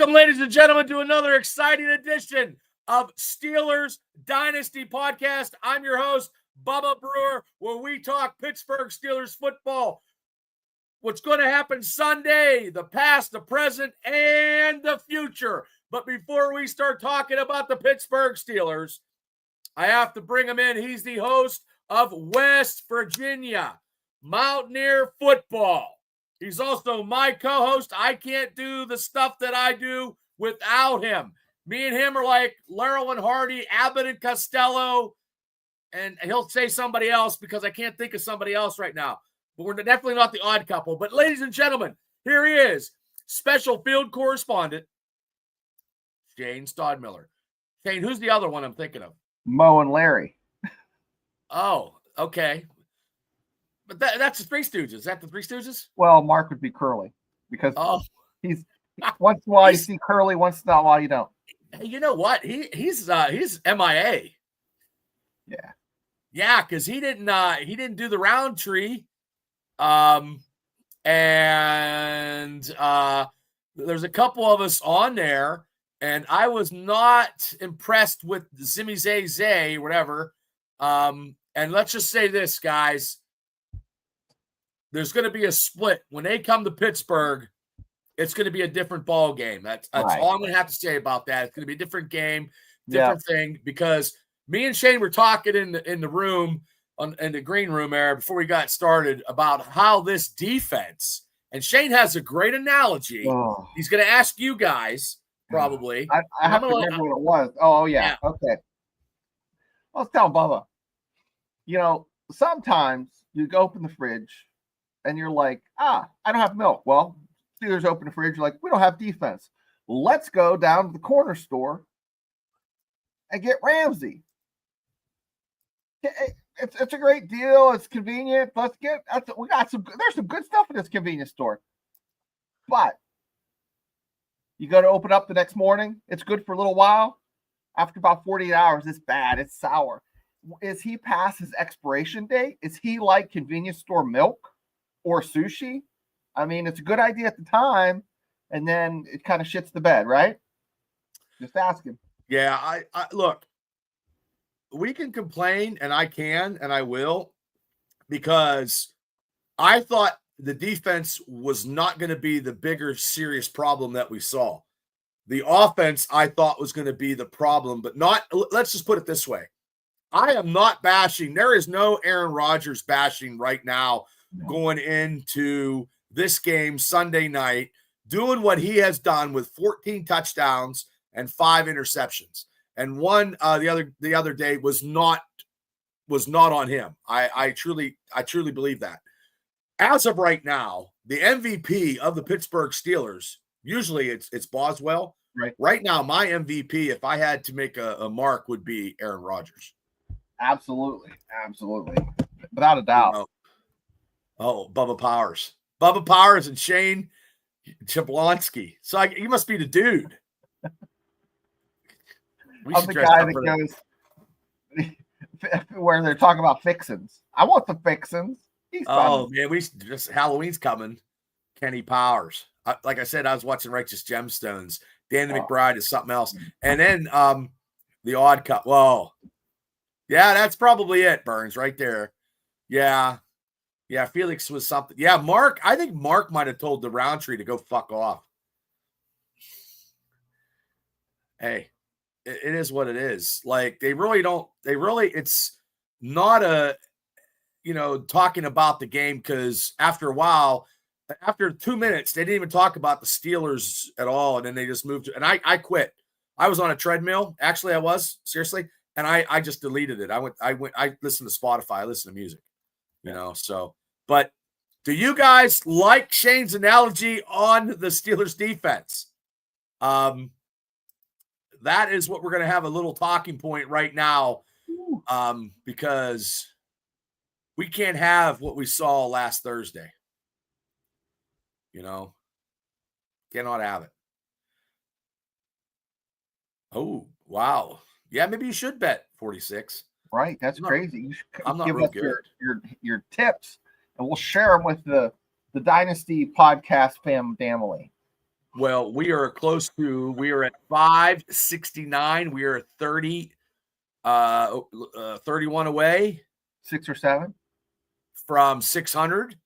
Welcome, ladies and gentlemen, to another exciting edition of Steelers Dynasty Podcast. I'm your host, Bubba Brewer, where we talk Pittsburgh Steelers football. What's going to happen Sunday, the past, the present, and the future. But before we start talking about the Pittsburgh Steelers, I have to bring him in. He's the host of West Virginia Mountaineer Football. He's also my co-host. I can't do the stuff that I do without him. Me and him are like Laurel and Hardy, Abbott and Costello, and he'll say somebody else because I can't think of somebody else right now. But we're definitely not the odd couple. But ladies and gentlemen, here he is, special field correspondent, Shane Stodmiller. Shane, who's the other one I'm thinking of? Mo and Larry. Oh, okay. But that's the Three Stooges. Is that the Three Stooges? Well, Mark would be Curly because he's once in a while you see Curly, once in a while you don't. You know what? He's MIA. Yeah, because he didn't do the round tree. And there's a couple of us on there, and I was not impressed with Zimmy Zay, whatever. And let's just say this, guys. There's going to be a split. When they come to Pittsburgh, it's going to be a different ball game. That's right. All I'm going to have to say about that. It's going to be a different game, different thing, because me and Shane were talking in the room, in the green room area before we got started about how this defense, and Shane has a great analogy. Oh. He's going to ask you guys probably. I have to remember what it was. Oh, yeah. Okay. Let's tell Bubba. You know, sometimes you go open the fridge and you're like, I don't have milk. Well, Steelers open the fridge. You're like, we don't have defense. Let's go down to the corner store and get Ramsey. It's a great deal. It's convenient. There's some good stuff in this convenience store. But you go to open up the next morning. It's good for a little while. After about 48 hours, it's bad. It's sour. Is he past his expiration date? Is he like convenience store milk or sushi? I mean, it's a good idea at the time, and then it kind of shits the bed, right? Just ask him. Yeah, I look, we can complain, and I can, and I will, because I thought the defense was not going to be the bigger, serious problem that we saw. The offense, I thought, was going to be the problem, but not, let's just put it this way. I am not bashing. There is no Aaron Rodgers bashing right now going into this game Sunday night, doing what he has done with 14 touchdowns and 5 interceptions. And one the other day was not on him. I truly believe that. As of right now, the MVP of the Pittsburgh Steelers, usually it's Boswell. Right now, my MVP, if I had to make a mark, would be Aaron Rodgers. Absolutely. Without a doubt. Bubba Powers and Shane Jablonski. So you must be the dude. I'm the guy that goes where they're talking about fixins. I want the fixins. Man, Halloween's coming. Kenny Powers. Like I said, I was watching Righteous Gemstones. Danny McBride is something else. And then the odd cut. Whoa. Yeah, that's probably it, Burns, right there. Yeah, Felix was something. Yeah, Mark, I think Mark might have told the Roundtree to go fuck off. Hey, it is what it is. Like, it's not talking about the game, because after a while, after 2 minutes, they didn't even talk about the Steelers at all, and then they just moved to, and I quit. I was on a treadmill. Actually, I was, seriously. And I just deleted it. I listened to Spotify. I listen to music, so. But do you guys like Shane's analogy on the Steelers defense? That is what we're going to have a little talking point right now, because we can't have what we saw last Thursday. Cannot have it. Oh, wow. Yeah, maybe you should bet 46. Right, that's crazy. You should give us your tips, and we'll share them with the Dynasty podcast family. Well, we are at 569. We are 31 away. 6 or 7 from 600.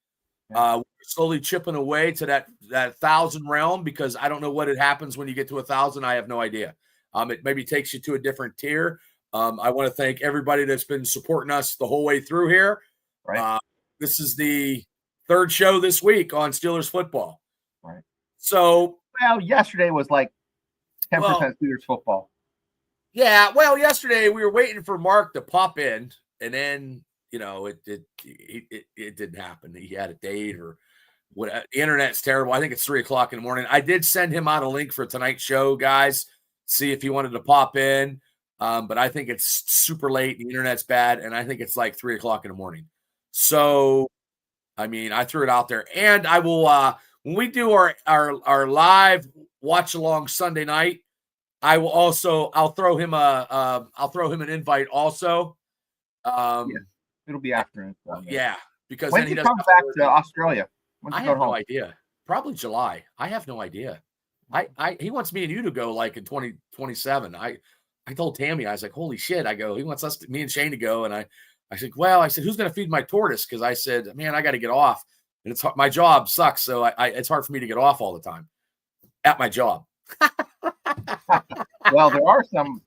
We're slowly chipping away to that 1,000 realm, because I don't know what it happens when you get to 1,000. I have no idea. It maybe takes you to a different tier. I want to thank everybody that's been supporting us the whole way through here. Right. This is the third show this week on Steelers football. Right. So, well, yesterday was like 10% Steelers football. Yeah. Well, yesterday we were waiting for Mark to pop in, and then it didn't happen. He had a date or what. The internet's terrible. I think it's 3:00 in the morning. I did send him out a link for tonight's show, guys. See if he wanted to pop in. But I think it's super late. The internet's bad, and I think it's like 3:00 in the morning. So, I mean, I threw it out there, and I will when we do our live watch along Sunday night, I'll throw him an invite also. It'll be afternoon. Yeah, because when then he comes back to Australia. I have no idea. Probably July. I have no idea. He wants me and you to go like in 2027. I told Tammy, I was like, holy shit. I go, he wants me and Shane to go. And I said, who's going to feed my tortoise? Because I said, man, I got to get off. And it's my job sucks. So it's hard for me to get off all the time at my job. Well, there are some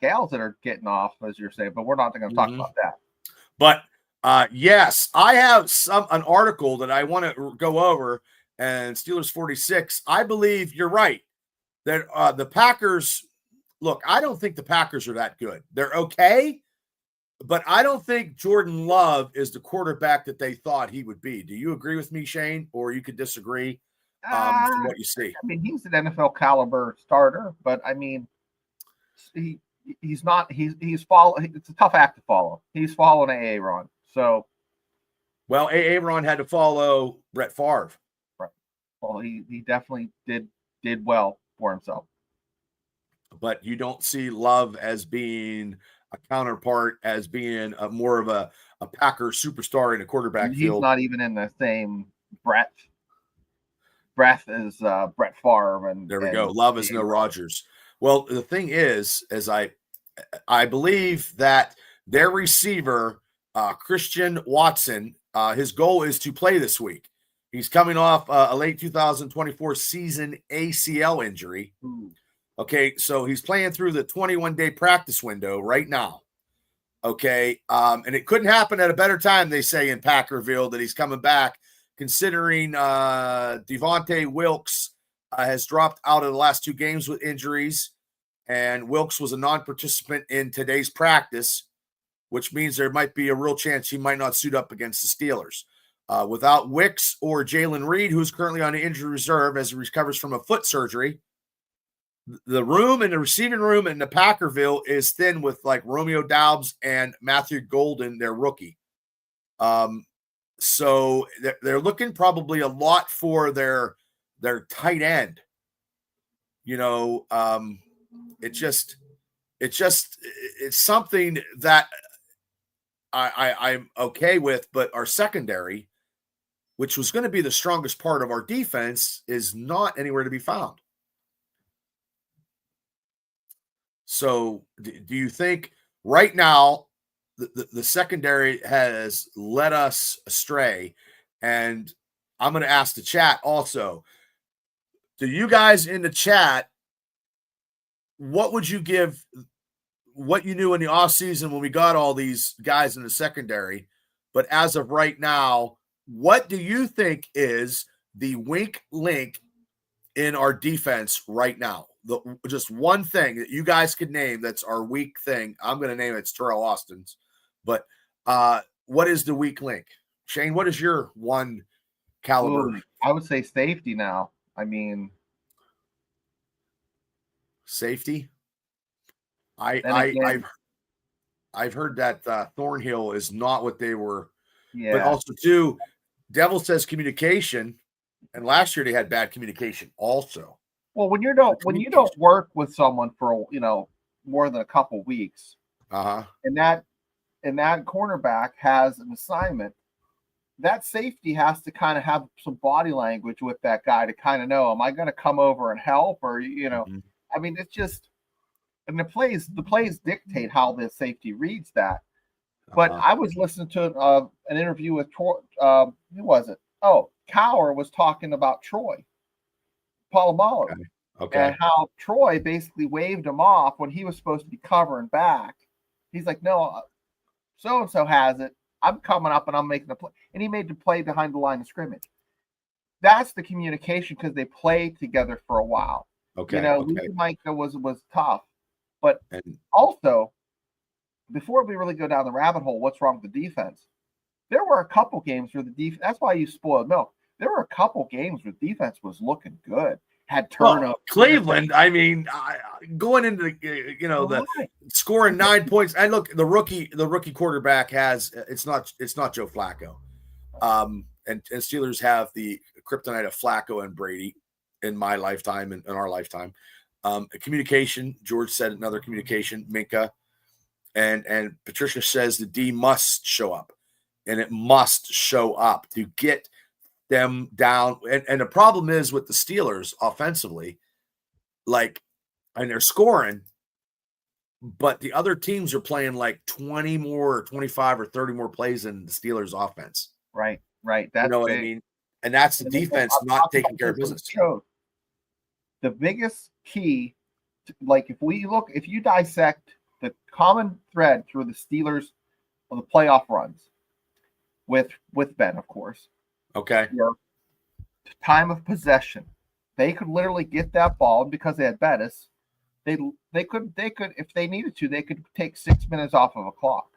gals that are getting off, as you're saying, but we're not going to talk about that. But yes, I have an article that I want to go over, and Steelers 46. I believe you're right that the Packers. Look, I don't think the Packers are that good. They're okay, but I don't think Jordan Love is the quarterback that they thought he would be. Do you agree with me, Shane, or you could disagree from what you see? I mean, he's an NFL caliber starter, but I mean, he's not. He's follow. It's a tough act to follow. He's following Aaron. So, well, Aaron had to follow Brett Favre. Right. Well, he definitely did well for himself. But you don't see Love as being a counterpart, as being more of a Packer superstar in a quarterback field. He's not even in the same breath as Brett Favre. And there we go. Love is no Rodgers. Well, the thing is I believe that their receiver, Christian Watson, his goal is to play this week. He's coming off a late 2024 season ACL injury. Okay, so he's playing through the 21-day practice window right now. Okay, and it couldn't happen at a better time, they say, in Packerville, that he's coming back, considering Devontae Wilkes has dropped out of the last 2 games with injuries, and Wilkes was a non-participant in today's practice, which means there might be a real chance he might not suit up against the Steelers. Without Wicks or Jalen Reed, who's currently on the injury reserve as he recovers from a foot surgery, the room and the receiving room in the Packerville is thin with like Romeo Doubs and Matthew Golden, their rookie. So they're looking probably a lot for their tight end. It's something that I'm okay with, but our secondary, which was going to be the strongest part of our defense, is not anywhere to be found. So do you think right now the secondary has led us astray? And I'm going to ask the chat also. Do you guys in the chat, what would you give what you knew in the offseason when we got all these guys in the secondary? But as of right now, what do you think is the weak link in our defense right now? Just one thing that you guys could name that's our weak thing. I'm going to name it's Terrell Austin's. But what is the weak link? Shane, what is your one caliber? I would say safety now. I mean, safety? I've heard that Thornhill is not what they were. Yeah. But also, too, Devil says communication. And last year they had bad communication also. Well, when you don't work with someone for more than a couple weeks, and that cornerback has an assignment that safety has to kind of have some body language with that guy to kind of know, am I going to come over and help? Or, I mean, it's just, and the plays dictate how the safety reads that. But I was listening to an interview with Troy. Who was it? Oh, Cower was talking about Troy Polamalu. Okay. And how Troy basically waved him off when he was supposed to be covering back. He's like, no, so-and-so has it. I'm coming up and I'm making the play. And he made the play behind the line of scrimmage. That's the communication because they played together for a while. Okay. Losing Micah was tough. But also, before we really go down the rabbit hole, what's wrong with the defense? There were a couple games where the defense, that's why you spoiled milk. There were a couple games where defense was looking good. Had turnover. Well, Cleveland, I mean, going into the scoring 9 points. And look, the rookie quarterback has it's not Joe Flacco. And Steelers have the kryptonite of Flacco and Brady in my lifetime and in our lifetime. Communication, George said another communication, Minka. And Patricia says the D must show up. And it must show up to get them down. And the problem is with the Steelers offensively, and they're scoring, but the other teams are playing like 20 more or 25 or 30 more plays than the Steelers offense. Right. That's what I mean? And that's the defense not taking care of business. The biggest key, if you dissect the common thread through the Steelers of the playoff runs with Ben, of course. Okay. Time of possession. They could literally get that ball because they had Bettis. They could if they needed to, they could take 6 minutes off of a clock.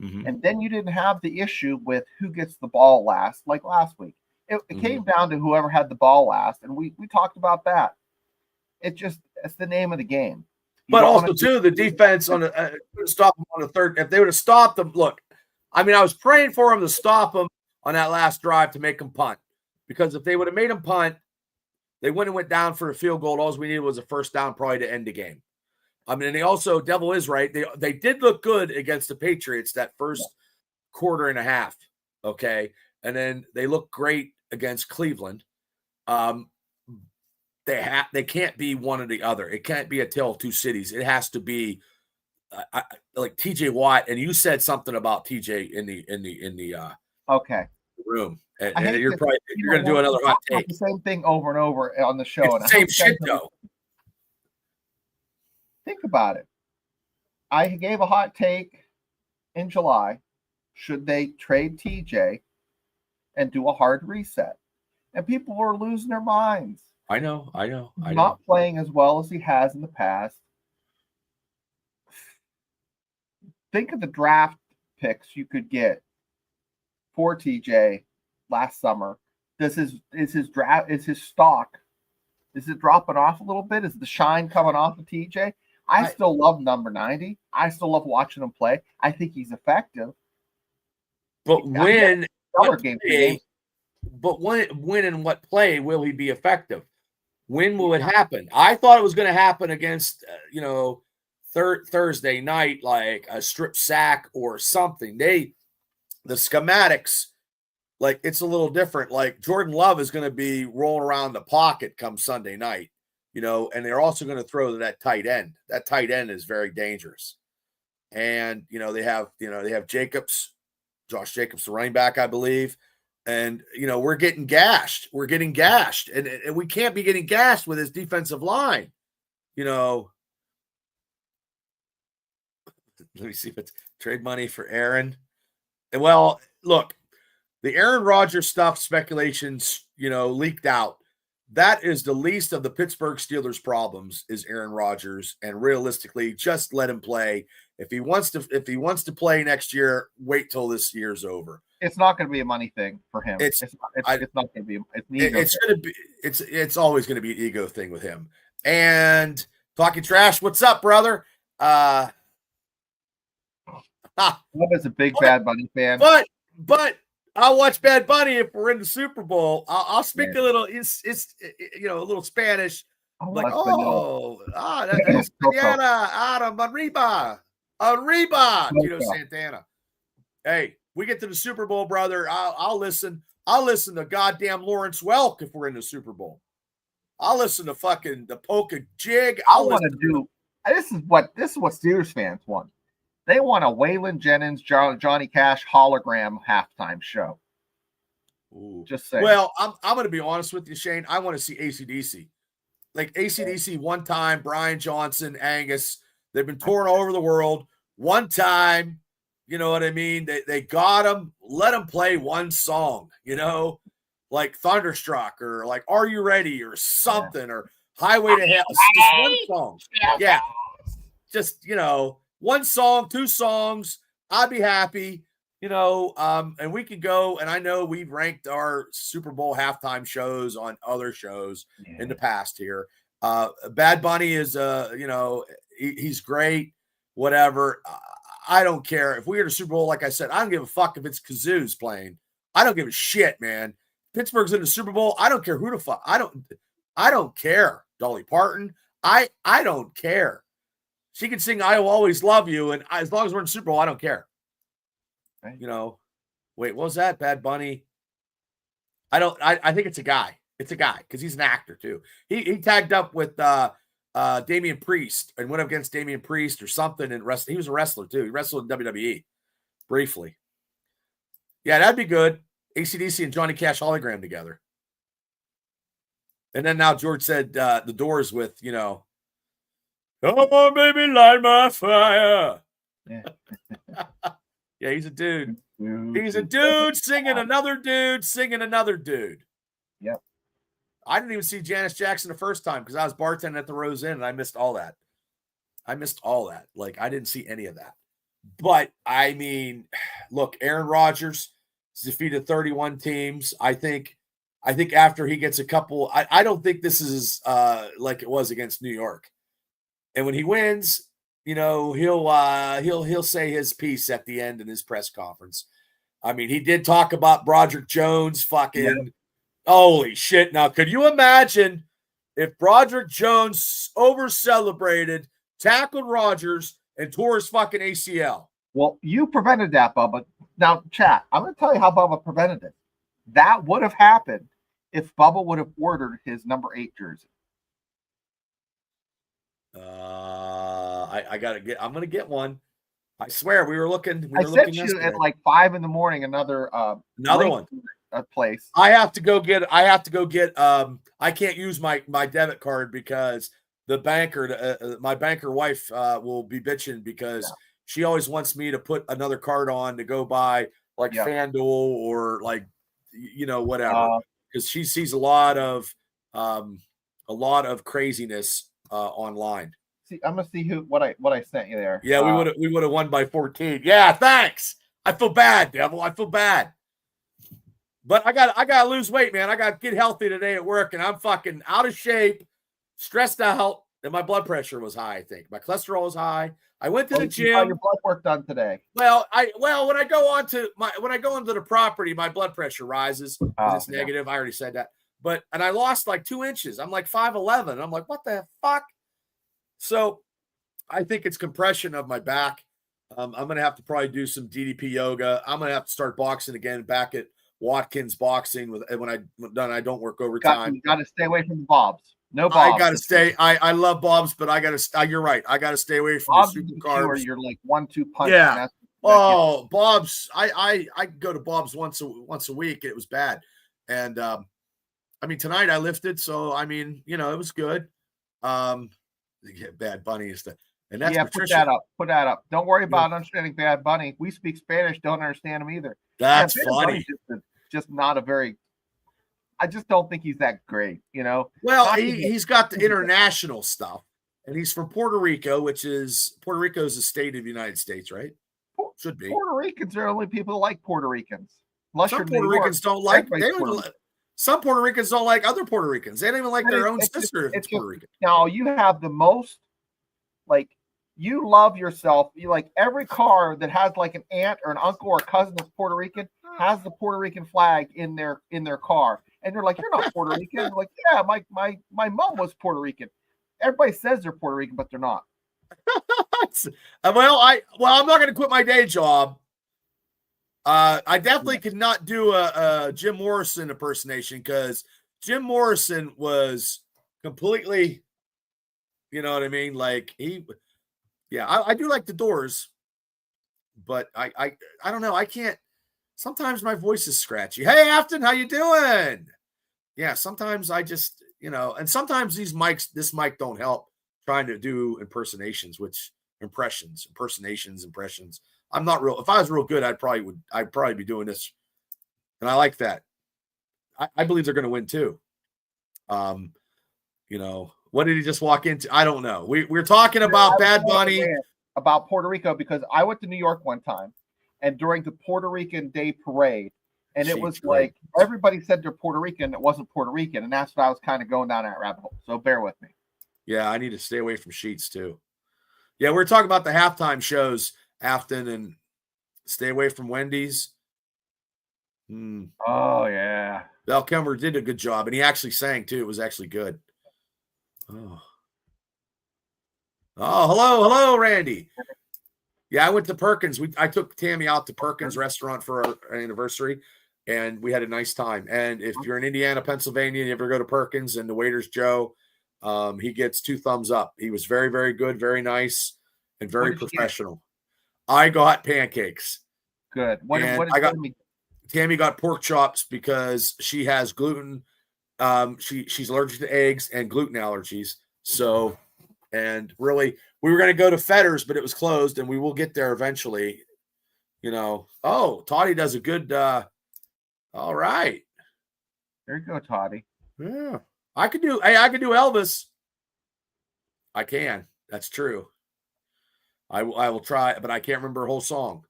Mm-hmm. And then you didn't have the issue with who gets the ball last, like last week. It came down to whoever had the ball last, and we talked about that. It's the name of the game. But also, too, the defense on stop them on the third. If they would have stopped them, look, I mean, I was praying for them to stop them on that last drive to make them punt. Because if they would have made them punt, they wouldn't have went down for a field goal. All we needed was a first down probably to end the game. I mean, and they also, Devil is right. They did look good against the Patriots that first quarter and a half, okay? And then they looked great against Cleveland. They can't be one or the other. It can't be a tale of two cities. It has to be like TJ Watt. And you said something about TJ in the room. And you're going to do another hot take. The same thing over and over on the show. It's the same shit, though. Think about it. I gave a hot take in July. Should they trade TJ and do a hard reset? And people were losing their minds. I know. Not playing as well as he has in the past. Think of the draft picks you could get for TJ last summer. Is his stock? Is it dropping off a little bit? Is the shine coming off of TJ? I still love number 90. I still love watching him play. I think he's effective. But when in what play will he be effective? When will it happen? I thought it was going to happen against Thursday night, like a strip sack or something. The schematics, like it's a little different. Like Jordan Love is going to be rolling around the pocket come Sunday night. And they're also going to throw to that tight end. That tight end is very dangerous. And, they have Josh Jacobs, the running back, I believe. And, we're getting gashed. And we can't be getting gashed with his defensive line. Let me see if it's trade money for Aaron. And well, look, the Aaron Rodgers stuff speculations, leaked out. That is the least of the Pittsburgh Steelers' problems is Aaron Rodgers, and realistically, just let him play. If he wants to play next year, wait till this year's over. It's not going to be a money thing for him. It's not going to be. It's always going to be an ego thing with him. And talking trash, what's up, brother? Bob is a big Bad Bunny fan, but I'll watch Bad Bunny if we're in the Super Bowl. I'll speak a little. It's a little Spanish. That is Santana, Arriba, Santana. Hey, we get to the Super Bowl, brother, I'll listen. I'll listen to goddamn Lawrence Welk if we're in the Super Bowl. I'll listen to fucking the polka jig. I want to do. This is what Steelers fans want. They want a Waylon Jennings, Johnny Cash hologram halftime show. Ooh. Just saying. Well, I'm going to be honest with you, Shane. I want to see AC/DC. Like AC/DC one time, Brian Johnson, Angus, they've been touring all over the world. One time, you know what I mean? They got them, let them play one song, you know, like Thunderstruck or like Are You Ready or something or Highway to Hell. Just one song. Yeah. Just, you know, one song, two songs. I'd be happy, you know, and we could go. And I know we've ranked our Super Bowl halftime shows on other shows in the past here. Bad Bunny is, you know, he's great, whatever. I don't care. If we're at a Super Bowl, like I said, I don't give a fuck if it's Kazoo's playing. I don't give a shit, man. Pittsburgh's in the Super Bowl. I don't care who the fuck. I don't care. Dolly Parton. I don't care. She can sing I Will Always Love You, and as long as we're in the Super Bowl, I don't care. Right. You know, wait, what was that? Bad Bunny? I think it's a guy. It's a guy because he's an actor too. He tagged up with Damian Priest and went up against Damian Priest or something and wrestled. He was a wrestler too. He wrestled in WWE briefly. Yeah, that'd be good. AC/DC and Johnny Cash hologram together. And then now George said the Doors with, you know, come on, baby, light my fire. Yeah. Yeah, he's a dude. He's a dude singing another dude, singing another dude. Yep. I didn't even see Janice Jackson the first time because I was bartending at the Rose Inn and I missed all that. Like, I didn't see any of that. But, I mean, look, Aaron Rodgers defeated 31 teams. I think after he gets a couple, I don't think this is like it was against New York. And when he wins, you know, he'll say his piece at the end in his press conference. I mean, he did talk about Broderick Jones fucking holy shit. Now, could you imagine if Broderick Jones over-celebrated, tackled Rodgers, and tore his fucking ACL? Well, you prevented that, Bubba. Now, chat, I'm going to tell you how Bubba prevented it. That would have happened if Bubba would have ordered his number 8 jersey. I'm going to get one. I swear we were looking. I sent you yesterday. At like 5 a.m. another one. A place. I have to go get. I can't use my debit card because the banker, my banker wife, will be bitching because she always wants me to put another card on to go buy like FanDuel or like, you know, whatever, because she sees a lot of craziness online. See, I'm gonna see what I sent you there. Yeah, we would have won by 14. Yeah, thanks. I feel bad, Devil. I feel bad. But I gotta lose weight, man. I gotta get healthy today at work, and I'm fucking out of shape, stressed out, and my blood pressure was high. I think my cholesterol was high. I went to the gym. Your blood work done today. Well, when I go onto the property, my blood pressure rises. It's negative. I already said that. And I lost like 2 inches. I'm like 5'11". I'm like, what the fuck? So I think it's compression of my back. I'm gonna have to probably do some DDP yoga. I'm gonna have to start boxing again back at Watkins Boxing when I'm done. I don't work overtime. You got to stay away from the Bobs. No Bobs. I got to stay. I love Bobs, but I got to. You're right. I got to stay away from Bobs the super carbs. You're like 1-2 punch. Yeah. Bob's. I go to Bob's once a week. And it was bad, and I mean tonight I lifted, so I mean it was good. Bad Bunny is and that's Patricia. Put that up. Don't worry about understanding Bad Bunny. We speak Spanish. Don't understand him either. That's funny. Just not a very. I just don't think he's that great, you know. Well, he's got the international stuff, and he's from Puerto Rico, which is Puerto Rico is a state of the United States, right? Should be. Puerto Ricans are only people who like Puerto Ricans. Some Puerto Ricans don't like. Some Puerto Ricans don't like other Puerto Ricans. They don't even like their own sister if it's Puerto Rican. Now you have the most, like, you love yourself. You like every car that has like an aunt or an uncle or a cousin that's Puerto Rican has the Puerto Rican flag in their car. And they're like, you're not Puerto Rican. They're like, yeah, my mom was Puerto Rican. Everybody says they're Puerto Rican, but they're not. Well, I'm not going to quit my day job. I definitely could not do a Jim Morrison impersonation because Jim Morrison was completely, you know what I mean? Like I do like the Doors, but I don't know. I can't. Sometimes my voice is scratchy. Hey, Afton, how you doing? Yeah, sometimes I just, and sometimes this mic don't help trying to do impersonations, impressions. I'm not real. If I was real good, I'd probably be doing this. And I like that. I believe they're going to win too. What did he just walk into? I don't know. We're talking about Bad Bunny. About Puerto Rico, because I went to New York one time, and during the Puerto Rican Day Parade, and it was like everybody said they're Puerto Rican, it wasn't Puerto Rican, and that's what I was kind of going down that rabbit hole. So bear with me. Yeah, I need to stay away from Sheets too. Yeah, we're talking about the halftime shows, Afton, and stay away from Wendy's. Oh yeah, Val Kilmer did a good job, and he actually sang too. It was actually good. Hello, Randy. Yeah, I went to Perkins. I took Tammy out to Perkins restaurant for our anniversary, and we had a nice time. And if you're in Indiana, Pennsylvania, and you ever go to Perkins and the waiter's Joe, he gets 2 thumbs up. He was very, very good, very nice, and very professional. I got pancakes. Good. Tammy got pork chops because she has gluten. She's allergic to eggs and gluten allergies. So, and really, we were going to go to Fetter's, but it was closed, and we will get there eventually. Toddy does a good. All right. There you go, Toddy. Yeah, I could do Elvis. I can. That's true. I will try, but I can't remember a whole song.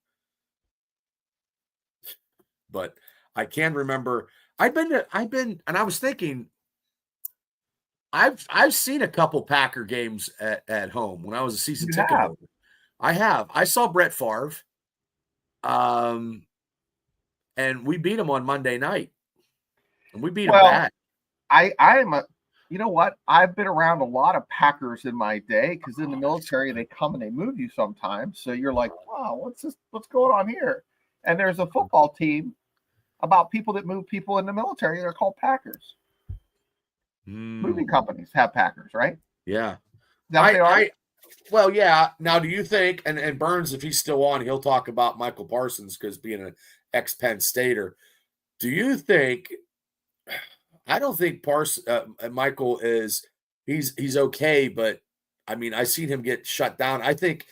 But I can remember. I've been, and I was thinking, I've seen a couple Packer games at home when I was a season ticket holder. I have. I saw Brett Favre, and we beat him on Monday night, and we beat him bad. You know what? I've been around a lot of Packers in my day because in the military they come and they move you sometimes. So you're like, wow, what's going on here? And there's a football team about people that move people in the military. They're called Packers. Moving companies have Packers, right? Yeah. Well, yeah. Now, do you think, and Burns, if he's still on, he'll talk about Michael Parsons because being an ex-Penn Stater. Do you think, I don't think Michael he's okay, but I mean, I've seen him get shut down. I think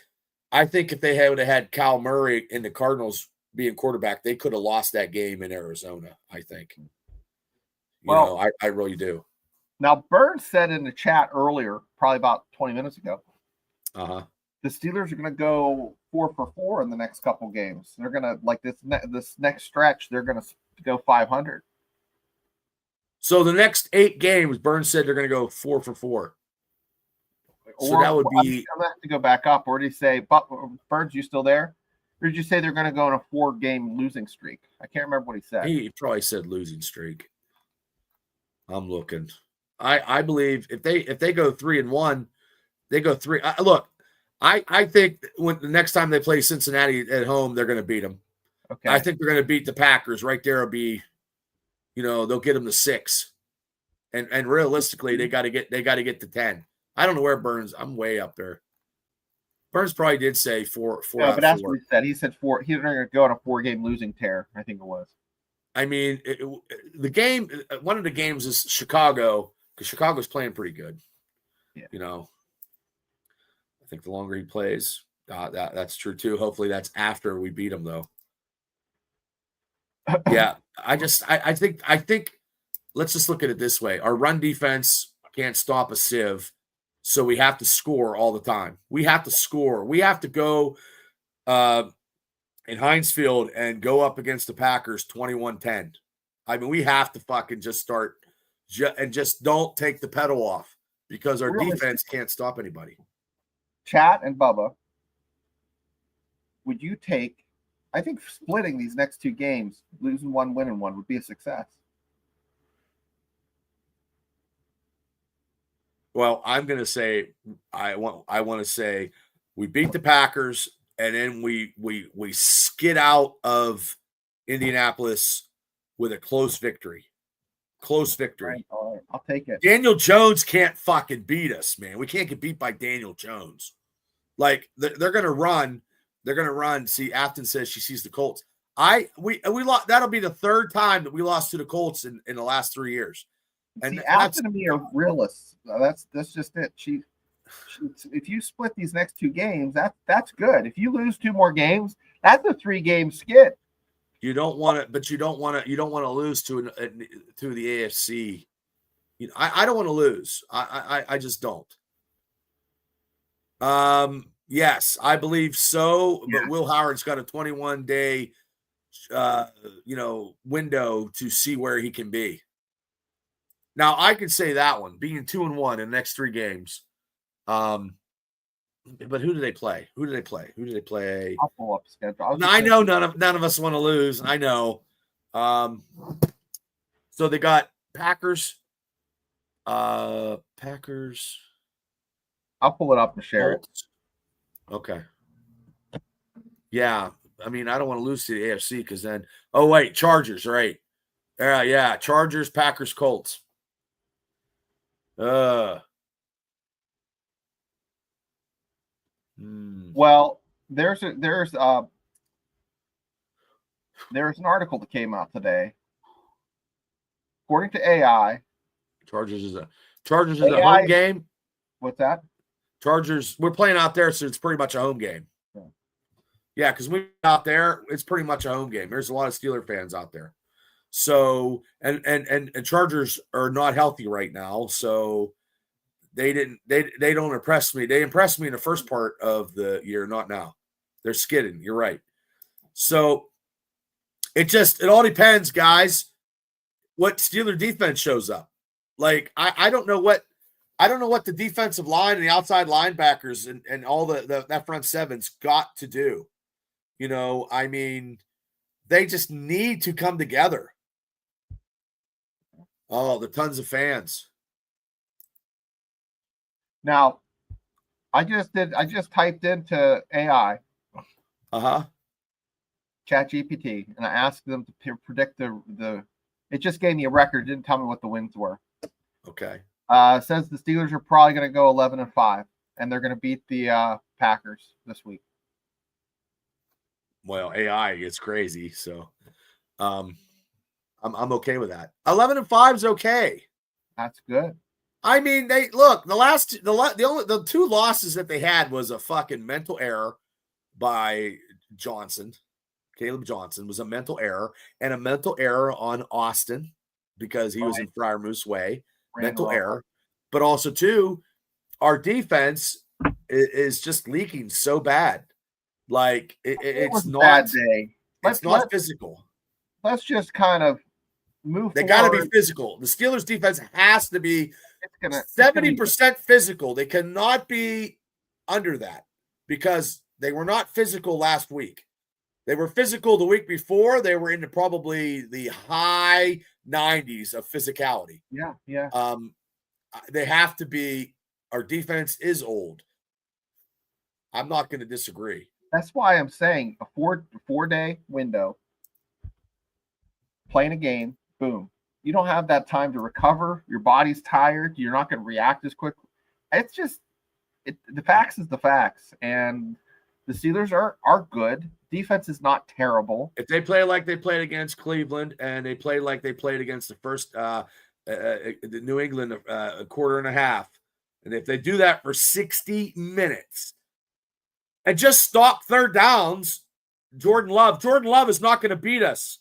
if they would have had Kyle Murray in the Cardinals being quarterback, they could have lost that game in Arizona, I think. I really do. Now, Burns said in the chat earlier, probably about 20 minutes ago, the Steelers are going to go 4 for 4 in the next couple games. They're going to, like this next stretch, they're going to go 500. So the next 8 games, Burns said they're going to go 4 for 4. So that would be. I'm going to have to go back up. Or did he say, Burns, you still there? Or did you say they're going to go on a 4-game losing streak? I can't remember what he said. He probably said losing streak. I'm looking. I believe if they go 3-1, they go 3. Look, I think when the next time they play Cincinnati at home, they're going to beat them. Okay. I think they're going to beat the Packers. Right there will be, they'll get them to 6, and realistically, they got to get to 10. I don't know where Burns. I'm way up there. Burns probably did say 4. No, but that's what he said. He said 4. He's going to go on a 4-game losing tear. I think it was. I mean, the game. One of the games is Chicago because Chicago's playing pretty good. Yeah. I think the longer he plays, that's true too. Hopefully, that's after we beat him, though. Yeah, I think. Let's just look at it this way: our run defense can't stop a sieve, so we have to score all the time. We have to score. We have to go in Heinz Field and go up against the Packers 21-10. I mean, we have to fucking just start and just don't take the pedal off because our defense can't stop anybody. Chat and Bubba, would you take, I think splitting these next 2 games, losing 1, winning 1 would be a success. Well, I'm going to say, I want to say we beat the Packers and then we skid out of Indianapolis with a close victory. Close victory. All right. I'll take it. Daniel Jones can't fucking beat us, man. We can't get beat by Daniel Jones. Like they're gonna run. They're gonna run. See, Afton says she sees the Colts. We lost. That'll be the third time that we lost to the Colts in the last 3 years. And Afton and me are realists. That's just it. She if you split these next 2 games, that's good. If you lose 2 more games, that's a 3-game skid. You don't want to, but you don't want to lose to the AFC. You know, I don't want to lose. I just don't. Yes, I believe so. But Yeah. Will Howard's got a 21-day, window to see where he can be. Now I can say that one being 2-1 in the next 3 games. But who do they play? Who do they play? I'll pull up the schedule. I know none of us want to lose. I know. So they got Packers. Packers. I'll pull it up and share it. Okay. Yeah. I mean, I don't want to lose to the AFC because then. Oh wait, Chargers, right? Yeah. Chargers, Packers, Colts. Well, there's an article that came out today. According to AI, Chargers is a home game. What's that? Chargers, we're playing out there, so it's pretty much a home game. Yeah, because we're out there, it's pretty much a home game. There's a lot of Steeler fans out there. So and Chargers are not healthy right now, so they don't impress me. They impressed me in the first part of the year, not now. They're skidding. You're right. So it all depends, guys, what Steeler defense shows up. Like I don't know what the defensive line and the outside linebackers and all that front seven's got to do. You know, I mean, they just need to come together. Oh, the tons of fans. Now, I just typed into AI, ChatGPT, and I asked them to predict the. It just gave me a record. It didn't tell me what the wins were. Okay. Says the Steelers are probably going to go 11-5, and they're going to beat the Packers this week. Well, AI gets crazy, so I'm okay with that. 11-5 is okay. That's good. I mean, the 2 losses that they had was a fucking mental error by Johnson. Caleb Johnson was a mental error, and a mental error on Austin because he was in Friar Moose Way. Mental error. But also, too, our defense is just leaking so bad. Like, it's not a bad day. It's not physical. Let's just kind of move They got to be physical. The Steelers defense has to be 70% physical. They cannot be under that because they were not physical last week. They were physical the week before. They were into probably the high 90s of physicality. Yeah. They have to be. Our defense is old. I'm not going to disagree. That's why I'm saying a 4-day window, playing a game, boom. You don't have that time to recover. Your body's tired. You're not going to react as quickly. It's just the facts is the facts, and the Steelers are good. Defense is not terrible. If they play like they played against Cleveland and they play like they played against the first the New England a quarter and a half, and if they do that for 60 minutes and just stop third downs, Jordan Love is not going to beat us.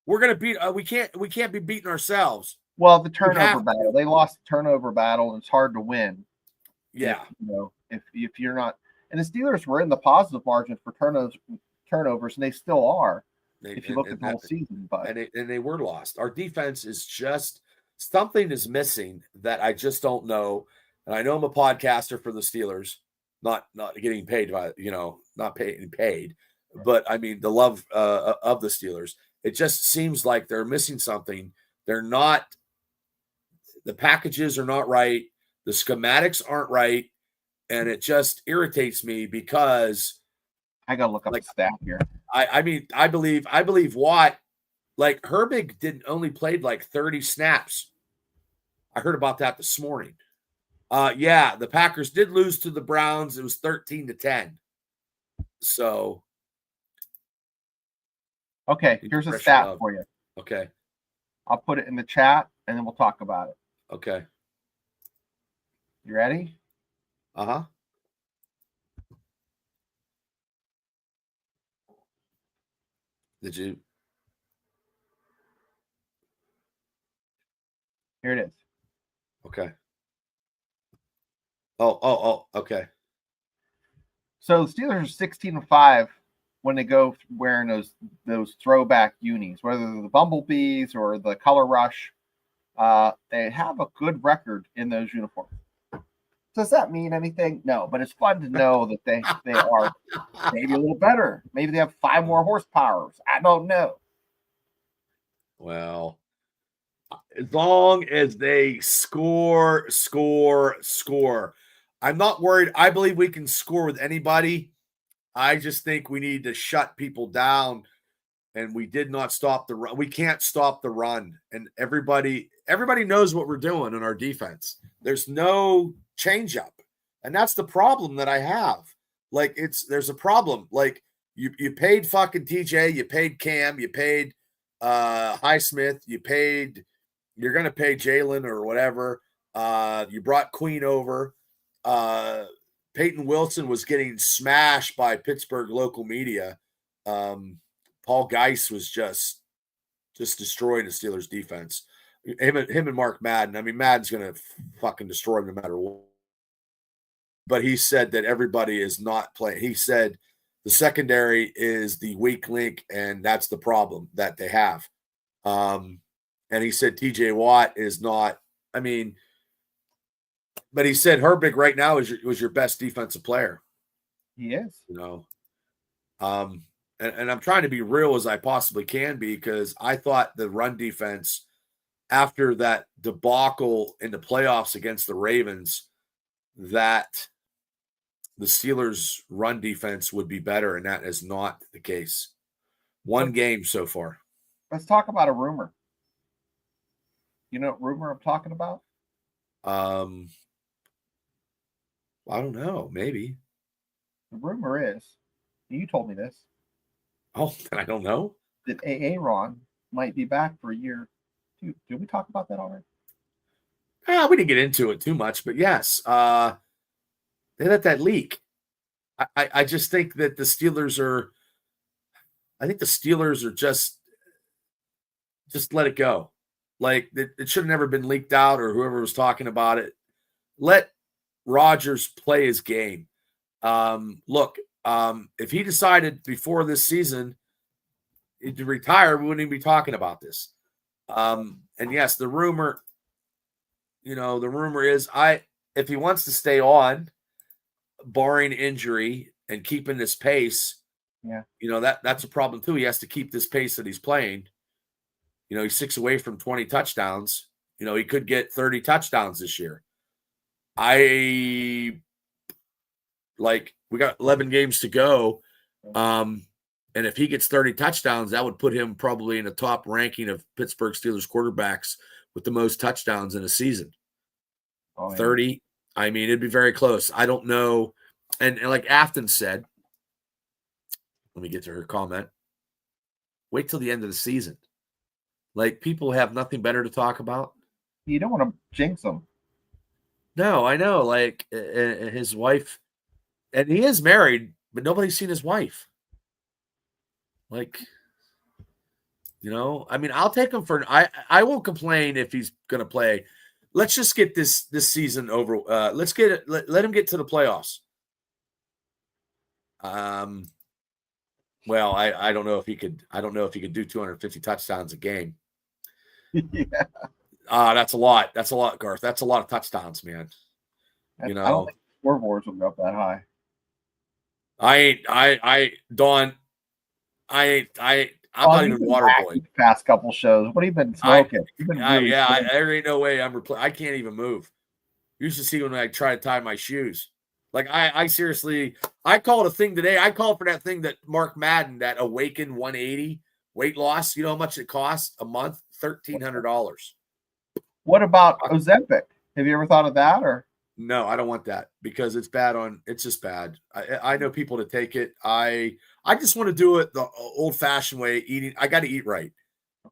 We're going to beat. We can't be beating ourselves. Well, the turnover battle. They lost the turnover battle, and it's hard to win. Yeah. If you're not. And the Steelers were in the positive margin for turnovers, and they still are. If you look at the whole season, and they were lost. Our defense is just something is missing that I just don't know. And I know I'm a podcaster for the Steelers, not getting paid by not paid, but I mean the love of the Steelers. It just seems like they're missing something. They're not. The packages are not right. The schematics aren't right. And it just irritates me because I gotta look up the stat here. I mean, I believe Watt, like Herbig only played like 30 snaps. I heard about that this morning. Yeah, the Packers did lose to the Browns. It was 13-10. So okay, here's a stat for you. Okay. I'll put it in the chat and then we'll talk about it. Okay. You ready? Uh-huh. Did you? Here it is. Okay. Oh, okay. So the Steelers are 16-5 when they go wearing those throwback unis, whether they're the Bumblebees or the Color Rush. They have a good record in those uniforms. Does that mean anything? No, but it's fun to know that they are maybe a little better. Maybe they have 5 more horsepower. I don't know. Well, as long as they score. I'm not worried. I believe we can score with anybody. I just think we need to shut people down, and we did not stop the run. We can't stop the run, and everybody knows what we're doing in our defense. There's no change up, and that's the problem that I have. Like there's a problem. Like you paid fucking TJ, you paid Cam, you paid Highsmith, you're gonna pay Jalen or whatever. You brought Queen over. Peyton Wilson was getting smashed by Pittsburgh local media. Paul Geis was just destroying the Steelers defense. Him and Mark Madden. I mean, Madden's going to fucking destroy him no matter what. But he said that everybody is not playing. He said the secondary is the weak link, and that's the problem that they have. And he said TJ Watt is not. I mean, but he said Herbig right now was your best defensive player. He is. You know, and I'm trying to be real as I possibly can be, because I thought the run defense after that debacle in the playoffs against the Ravens, that the Steelers' run defense would be better, and that is not the case. One game so far. Let's talk about a rumor. You know what rumor I'm talking about? I don't know. Maybe. The rumor is, you told me this. Oh, I don't know. That Aaron might be back for a year. Did we talk about that already? We didn't get into it too much, but yes. They let that leak. I just think that the Steelers are just let it go. Like it should have never been leaked out, or whoever was talking about it. Let Rodgers play his game. Look, if he decided before this season to retire, we wouldn't even be talking about this. And yes, the rumor is if he wants to stay on, barring injury and keeping this pace, that's a problem too. He has to keep this pace that he's playing. He's 6 away from 20 touchdowns. He could get 30 touchdowns this year. We got 11 games to go. And if he gets 30 touchdowns, that would put him probably in the top ranking of Pittsburgh Steelers quarterbacks with the most touchdowns in a season. 30. I mean, it'd be very close. I don't know. And like Afton said, let me get to her comment. Wait till the end of the season. Like, people have nothing better to talk about. You don't want to jinx them. No, I know. Like, his wife, and he is married, but nobody's seen his wife. Like, I mean, I'll take him for. I won't complain if he's going to play. Let's just get this season over. Let's get it. Let him get to the playoffs. Well, I don't know if he could. I don't know if he could do 250 touchdowns a game. Yeah. That's a lot. That's a lot, Garth. That's a lot of touchdowns, man. I don't think scoreboards will go up that high. I'm not even water boy. Past couple shows. What have you been smoking? There ain't no way I can't even move. You should see when I try to tie my shoes. Like I seriously, I called a thing today. I called for that thing that Mark Madden, that Awaken 180 weight loss. You know how much it costs a month? $1,300. What about Ozempic? Have you ever thought of that? Or no, I don't want that because it's bad it's just bad. I know people that take it. I just want to do it the old fashioned way, eating. I got to eat right.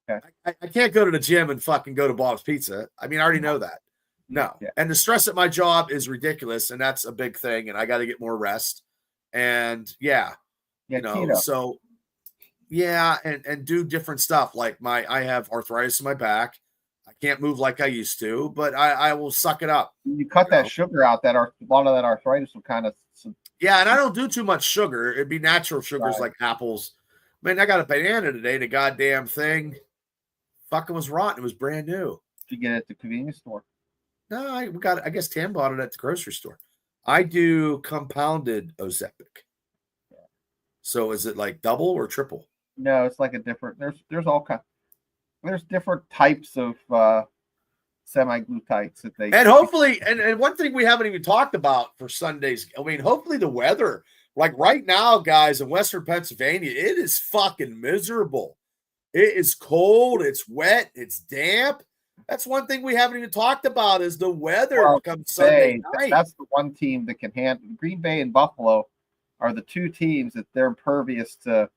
Okay. I can't go to the gym and fucking go to Bob's Pizza. I mean, I already know that. No. Yeah. And the stress at my job is ridiculous. And that's a big thing. And I got to get more rest. And you know, keto. so and do different stuff. Like I have arthritis in my back. I can't move like I used to, but I will suck it up. You cut that sugar out, a lot of that arthritis will kind of. Yeah, and I don't do too much sugar. It'd be natural sugars like apples. Man, I got a banana today. The goddamn thing fucking was rotten. It was brand new. Did you get it at the convenience store? No, I guess Tam bought it at the grocery store. I do compounded Ozempic. Yeah. So is it like double or triple? No, it's like a different. There's all kinds. There's different types of semi-glutides that they. And hopefully, and one thing we haven't even talked about for Sundays. I mean, hopefully the weather. Like right now, guys, in Western Pennsylvania, it is fucking miserable. It is cold. It's wet. It's damp. That's one thing we haven't even talked about is the weather come Sunday night. That's the one team that can handle. Green Bay and Buffalo are the two teams that they're impervious to.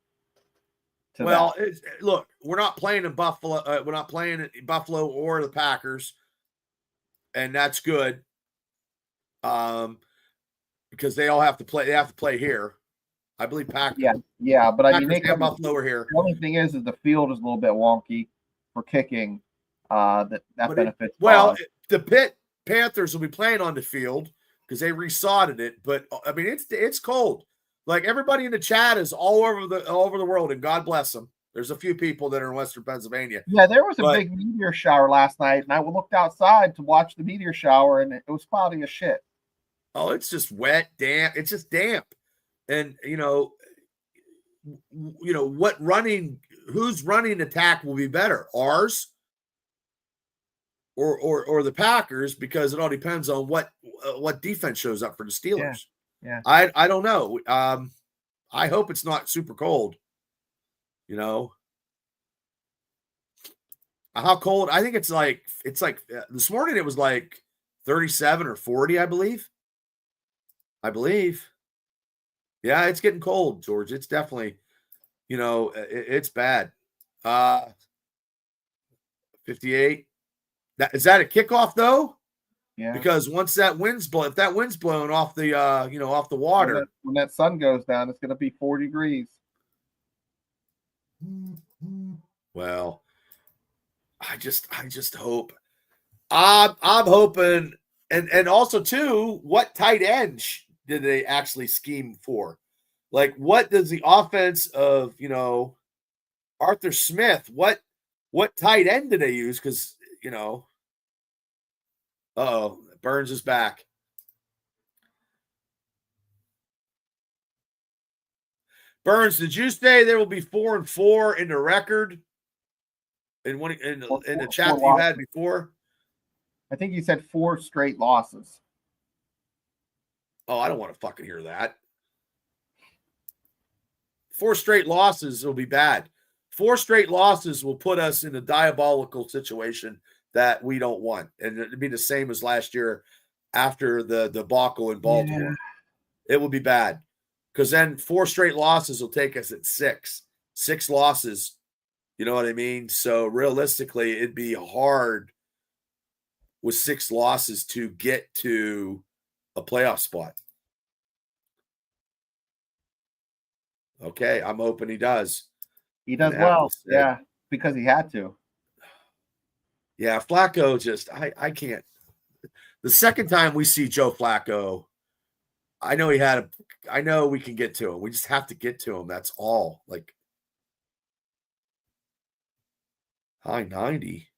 Well, look, we're not playing in Buffalo. We're not playing in Buffalo or the Packers, and that's good. Because they all have to play. They have to play here. I believe Packers. Yeah, but I mean, they and Buffalo are here. The only thing is the field is a little bit wonky for kicking. That benefits. The Pitt Panthers will be playing on the field because they resodded it. But I mean, it's cold. Like everybody in the chat is all over the world, and God bless them. There's a few people that are in Western Pennsylvania. Yeah, there was a big meteor shower last night, and I looked outside to watch the meteor shower, and it was cloudy as shit. Oh, it's just wet, damp. It's just damp, and you know who's running attack will be better, ours or the Packers, because it all depends on what defense shows up for the Steelers. Yeah. I don't know. I hope it's not super cold. You know, how cold? I think it's like this morning it was like 37 or 40, I believe. Yeah, it's getting cold, George. It's definitely, it's bad. 58. Is that a kickoff though? Yeah. Because once that wind's if that wind's blowing off the off the water, when that sun goes down, it's going to be 40 degrees. Well, I just hope. I'm hoping, and also too, what tight end did they actually scheme for? Like, what does the offense of Arthur Smith? What tight end did they use? Because Burns is back. Burns, did you say there will be 4-4 in the record in the chat that you had before? I think you said 4 straight losses. Oh, I don't want to fucking hear that. 4 straight losses will be bad. 4 straight losses will put us in a diabolical situation that we don't want. And it'd be the same as last year after the debacle in Baltimore. Yeah. It will be bad. Because then 4 straight losses will take us at 6. 6 losses. You know what I mean? So realistically, it'd be hard with 6 losses to get to a playoff spot. Okay, I'm hoping he does. He does well. Yeah, because he had to. Yeah, Flacco just I can't. The second time we see Joe Flacco, I know I know we can get to him. We just have to get to him. That's all. Like high 90.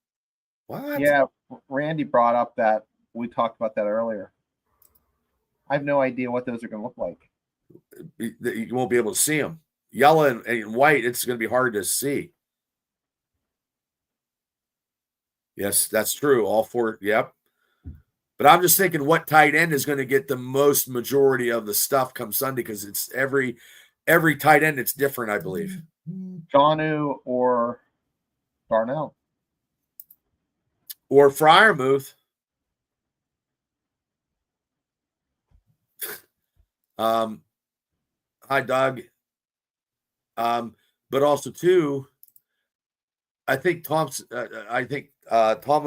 What? Yeah, Randy brought up that we talked about that earlier. I have no idea what those are going to look like. You won't be able to see them. Yellow and white, it's going to be hard to see. Yes, that's true. All 4. Yep. But I'm just thinking what tight end is going to get the most majority of the stuff come Sunday, because it's every tight end it's different, I believe. Jonnu or Darnell. Or Freiermuth. Hi, Doug. But also too, I think Tomlin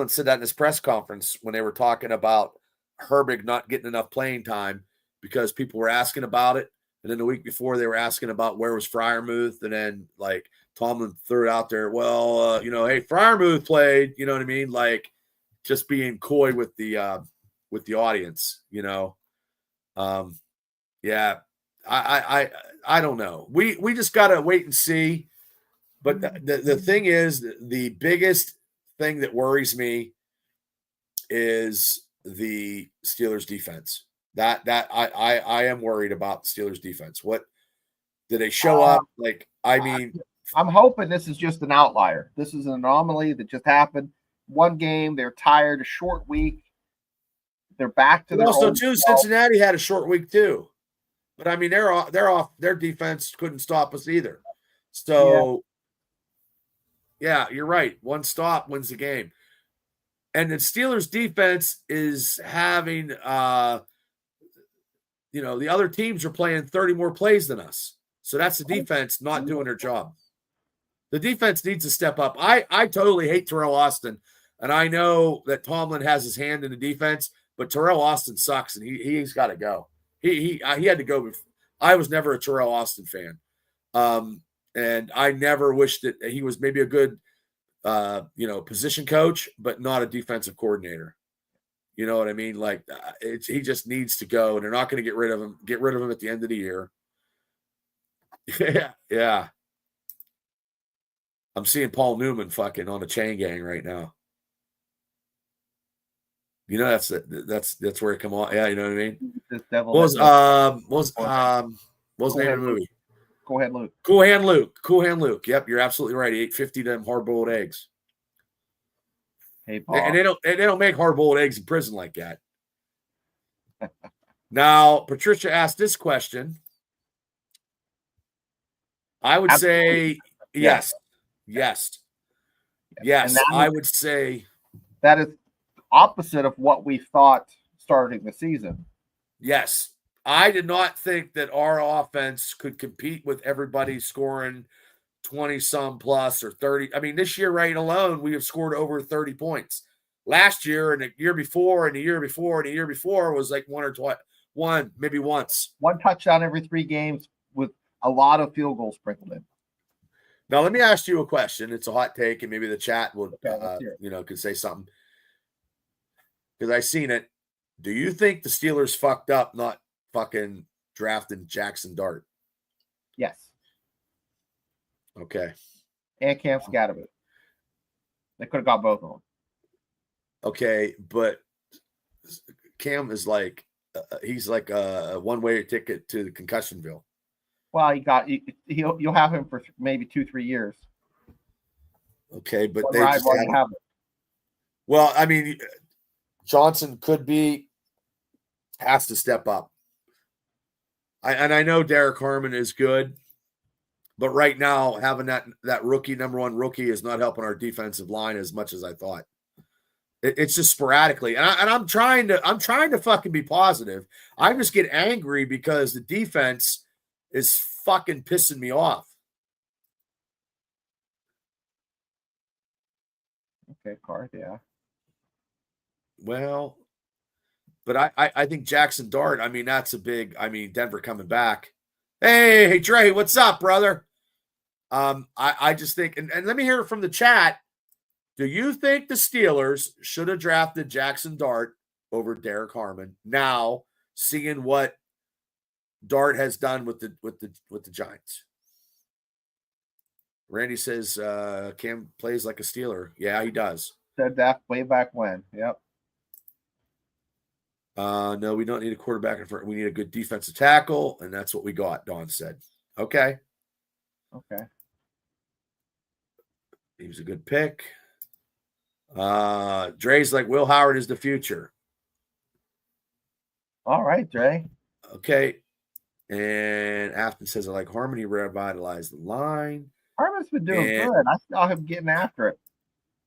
said that in his press conference when they were talking about Herbig not getting enough playing time because people were asking about it. And then the week before they were asking about where was Freiermuth. And then like Tomlin threw it out there. Well, hey, Freiermuth played, you know what I mean? Like just being coy with the audience, yeah, I don't know. We just got to wait and see. But the thing is, the biggest thing that worries me is the Steelers defense. That I am worried about the Steelers defense. What did they show up? Like, I mean, I'm hoping this is just an outlier. This is an anomaly that just happened. One game, they're tired, a short week. They're back to their also own too. self. Cincinnati had a short week too, but I mean they're off. Their defense couldn't stop us either. So yeah, you're right. One stop wins the game. And the Steelers defense is having, the other teams are playing 30 more plays than us. So that's the defense not doing their job. The defense needs to step up. I totally hate Terrell Austin. And I know that Tomlin has his hand in the defense, but Terrell Austin sucks and he's got to go. He had to go. I was never a Terrell Austin fan. And I never wished that he was maybe a good position coach, but not a defensive coordinator. You know what I mean? Like he just needs to go, and they're not going to get rid of him. Get rid of him at the end of the year. Yeah. I'm seeing Paul Newman fucking on a chain gang right now. That's where it come on. Yeah, you know what I mean. This devil. What was the name of the movie? Cool Hand Luke. Cool Hand Luke. Yep, you're absolutely right. He ate 50 of them hard-boiled eggs. Hey, Paul. And they don't make hard-boiled eggs in prison like that. Now, Patricia asked this question. I would say yes. I would say that is opposite of what we thought starting the season. Yes. I did not think that our offense could compete with everybody scoring 20-some plus or 30. I mean, this year right alone, we have scored over 30 points. Last year and the year before and the year before and the year before was like maybe once. One touchdown every 3 games with a lot of field goals sprinkled in. Now, let me ask you a question. It's a hot take, and maybe the chat will, could say something. Because I seen it. Do you think the Steelers fucked up not fucking drafting Jackson Dart? Yes. Okay. And Cam Scatterman. They could have got both of them. Okay, but Cam is like he's like a one-way ticket to the Concussionville. Well, you'll have him for maybe 2-3 years. Okay, but they just have it. Well, I mean, Johnson has to step up. I know Derek Harmon is good, but right now having that rookie, number 1 rookie, is not helping our defensive line as much as I thought. It's just sporadically, and I'm trying to fucking be positive. I just get angry because the defense is fucking pissing me off. Okay, Card, yeah. Well, but I think Jackson Dart, I mean, that's a big, Denver coming back. Hey, Trey, what's up, brother? I just think, and let me hear it from the chat. Do you think the Steelers should have drafted Jackson Dart over Derek Harmon now, seeing what Dart has done with the Giants? Randy says Cam plays like a Steeler. Yeah, he does. Said that way back when. Yep. No, we don't need a quarterback in front. We need a good defensive tackle, and that's what we got, Don said. Okay. He was a good pick. Dre's like, Will Howard is the future. All right, Dre. Okay. And Afton says, I like Harmony revitalized the line. Harmon's been doing good. I saw him getting after it.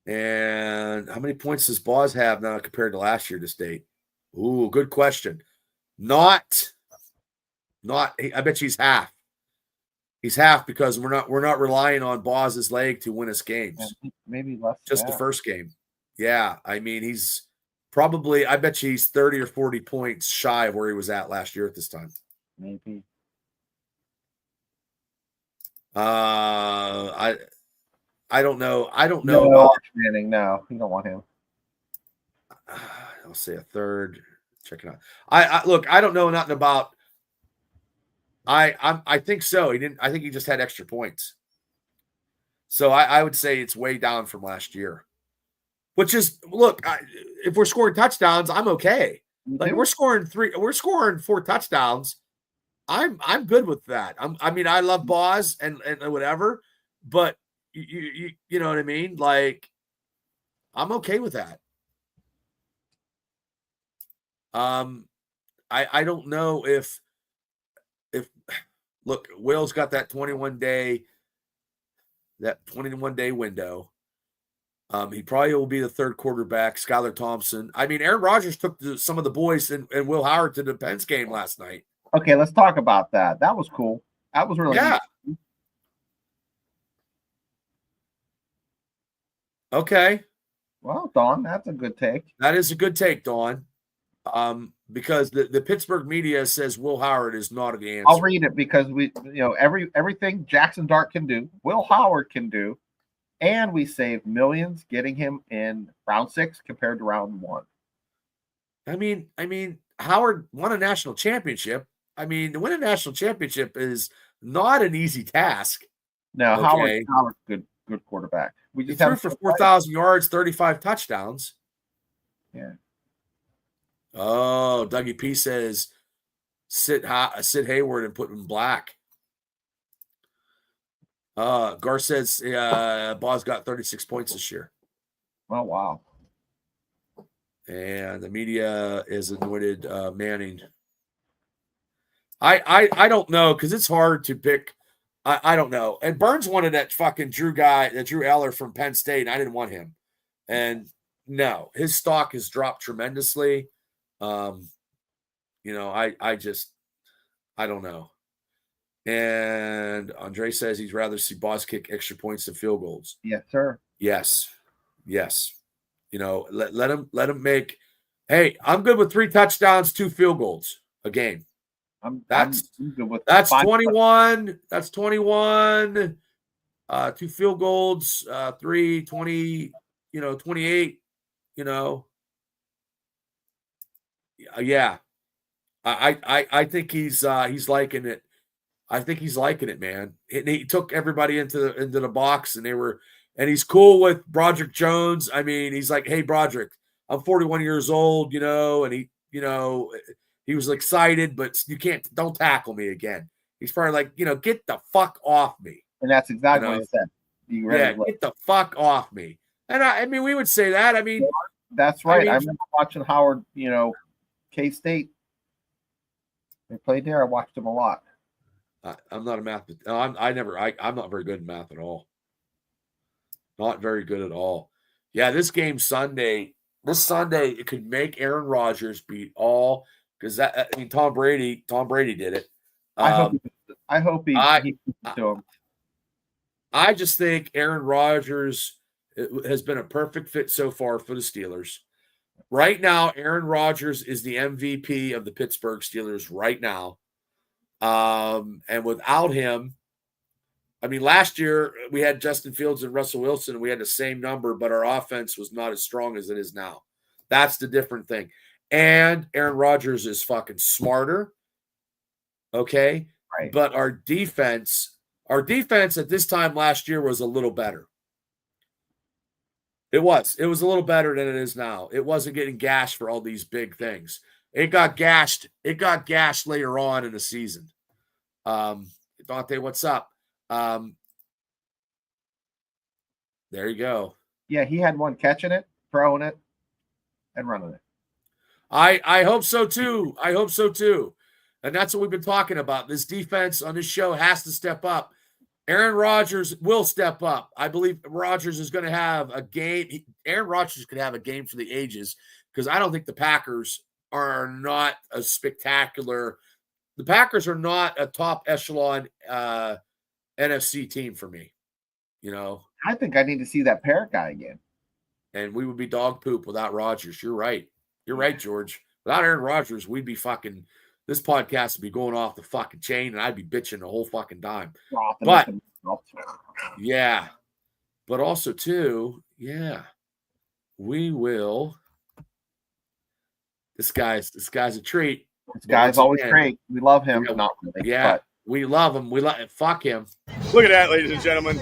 And how many points does Boz have now compared to last year this date? Ooh, good question. Not. I bet you he's half. He's half because we're not relying on Boz's leg to win us games. Maybe less. Just the first game. Yeah, I mean he's probably. I bet you he's 30 or 40 points shy of where he was at last year at this time. Maybe. I don't know. I don't know. No, about Manning. No, you don't want him. I'll say a third. Check it out. I look. I don't know nothing about. I think so. He didn't. I think he just had extra points. So I would say it's way down from last year. Which is look. If we're scoring touchdowns, I'm okay. Like we're scoring 4 touchdowns. I'm good with that. I mean, I love Boz and whatever, but you know what I mean? Like, I'm okay with that. I don't know if look, Will's got that 21 day window. He probably will be the third quarterback. Skylar Thompson. I mean, Aaron Rodgers took some of the boys and Will Howard to the Penn's game last night. Okay, let's talk about that. That was cool. That was really neat. Okay. Well, Dawn, that's a good take. That is a good take, Dawn. Because the Pittsburgh media says Will Howard is not the answer. I'll read it because everything Jackson Dart can do, Will Howard can do, and we saved millions getting him in round 6 compared to round 1. I mean, Howard won a national championship. I mean, to win a national championship is not an easy task. No, okay. Howard's good quarterback. We just threw for 4,000 yards, 35 touchdowns. Yeah. Oh, Dougie P says sit Hayward and put him black. Gar says Boz got 36 points this year. Oh, wow. And the media is anointed Manning. I don't know because it's hard to pick. I don't know. And Burns wanted that fucking Drew Eller from Penn State, and I didn't want him. And no, his stock has dropped tremendously. I don't know. And Andre says he'd rather see Boz kick extra points than field goals. Yes, sir. Yes. Let him make. Hey, I'm good with 3 touchdowns, 2 field goals a game. That's 21. That's 21. 2 field goals, 3, 20. 28. Yeah. I think he's liking it. I think he's liking it, man. He took everybody into the box, and he's cool with Broderick Jones. I mean, he's like, hey, Broderick, I'm 41 years old, and he was excited, but don't tackle me again. He's probably like, get the fuck off me. And that's exactly what he said. Get the fuck off me. And I mean, we would say that. I mean, that's right. I remember watching Howard, K-State. They played there. I watched them a lot. I'm not a math. I'm not very good at math at all. Not very good at all. Yeah, this Sunday, it could make Aaron Rodgers beat all because Tom Brady did it. I hope he to him. I just think Aaron Rodgers has been a perfect fit so far for the Steelers. Right now, Aaron Rodgers is the MVP of the Pittsburgh Steelers right now. And without him, I mean, last year we had Justin Fields and Russell Wilson, and we had the same number, but our offense was not as strong as it is now. That's the different thing. And Aaron Rodgers is fucking smarter. Okay. Right. But our defense at this time last year was a little better. It was a little better than it is now. It wasn't getting gashed for all these big things. It got gashed later on in the season. Dante, what's up? There you go. Yeah, he had one catching it, throwing it, and running it. I hope so too. I hope so too. And that's what we've been talking about. This defense on this show has to step up. Aaron Rodgers will step up. I believe Rodgers is going to have a game. Aaron Rodgers could have a game for the ages because I don't think the Packers are not a spectacular. The Packers are not a top echelon NFC team for me. I think I need to see that parrot guy again. And we would be dog poop without Rodgers. You're right. You're right, George. Without Aaron Rodgers, we'd be fucking. This podcast would be going off the fucking chain, and I'd be bitching the whole fucking time. But yeah, but also too, yeah, we will. This guy's a treat. This guy's always great. We love him. Yeah, not really. Yeah, but. we love him. Fuck him. Look at that, ladies and gentlemen.